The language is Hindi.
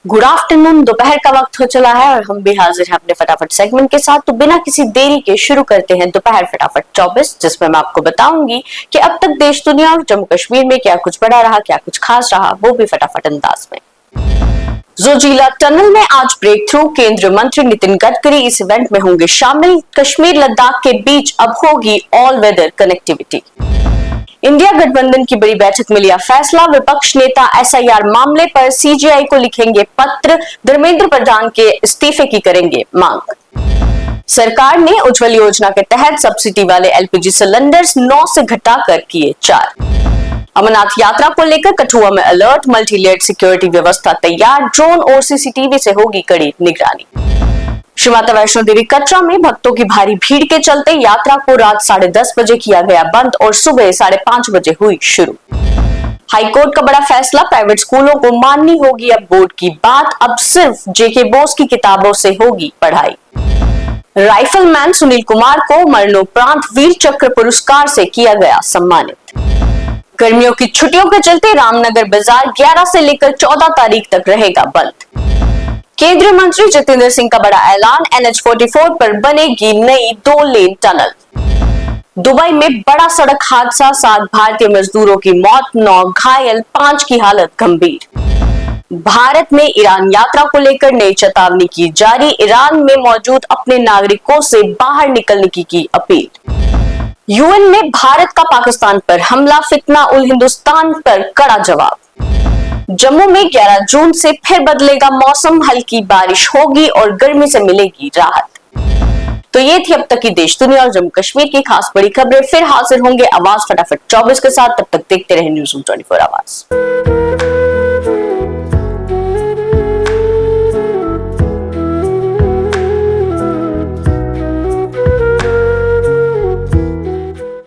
Good afternoon. दोपहर का वक्त हो चला है और हम भी हाजिर हैं अपने फटाफट सेगमेंट के साथ। तो बिना किसी देरी के शुरू करते हैं दोपहर फटाफट 24, जिसमें मैं आपको बताऊंगी कि अब तक देश दुनिया और जम्मू कश्मीर में क्या कुछ बड़ा रहा, क्या कुछ खास रहा, वो भी फटाफट अंदाज में। जोजिला टनल में आज ब्रेक थ्रू, केंद्रीय मंत्री नितिन गडकरी इस इवेंट में होंगे शामिल। कश्मीर लद्दाख के बीच अब होगी ऑल वेदर कनेक्टिविटी। इंडिया गठबंधन की बड़ी बैठक में लिया फैसला, विपक्ष नेता एसआईआर मामले पर सीजेआई को लिखेंगे पत्र, धर्मेंद्र प्रधान के इस्तीफे की करेंगे मांग। सरकार ने उज्ज्वल योजना के तहत सब्सिडी वाले एलपीजी सिलेंडर्स 9 से घटाकर किए 4। अमरनाथ यात्रा को लेकर कठुआ में अलर्ट, मल्टी लेयर्ड सिक्योरिटी व्यवस्था तैयार, ड्रोन और सीसीटीवी से होगी कड़ी निगरानी। श्री माता वैष्णो देवी कटरा में भक्तों की भारी भीड़ के चलते यात्रा को रात 10:30 बजे किया गया बंद और सुबह 5:30 बजे हुई शुरू। हाईकोर्ट का बड़ा फैसला, प्राइवेट स्कूलों को माननी होगी अब बोर्ड की बात, अब सिर्फ जेके बोस की किताबों से होगी पढ़ाई। राइफलमैन सुनील कुमार को मरणोपरांत वीर चक्र पुरस्कार से किया गया सम्मानित। गर्मियों की छुट्टियों के चलते रामनगर बाजार 11 से लेकर 14 तारीख तक रहेगा बंद। केंद्रीय मंत्री जितेंद्र सिंह का बड़ा ऐलान, NH-44 पर बनेगी नई 2 लेन टनल। दुबई में बड़ा सड़क हादसा, 7 भारतीय मजदूरों की मौत, 9 घायल, 5 की हालत गंभीर। भारत में ईरान यात्रा को लेकर नई चेतावनी की जारी, ईरान में मौजूद अपने नागरिकों से बाहर निकलने की अपील। यूएन में भारत का पाकिस्तान पर हमला, फितना उल हिंदुस्तान पर कड़ा जवाब। जम्मू में 11 जून से फिर बदलेगा मौसम, हल्की बारिश होगी और गर्मी से मिलेगी राहत। तो ये थी अब तक की देश दुनिया और जम्मू कश्मीर की खास बड़ी खबरें। फिर हाजिर होंगे आवाज फटाफट 24 के साथ, तब तक देखते रहे न्यूज़ रूम 24 आवाज।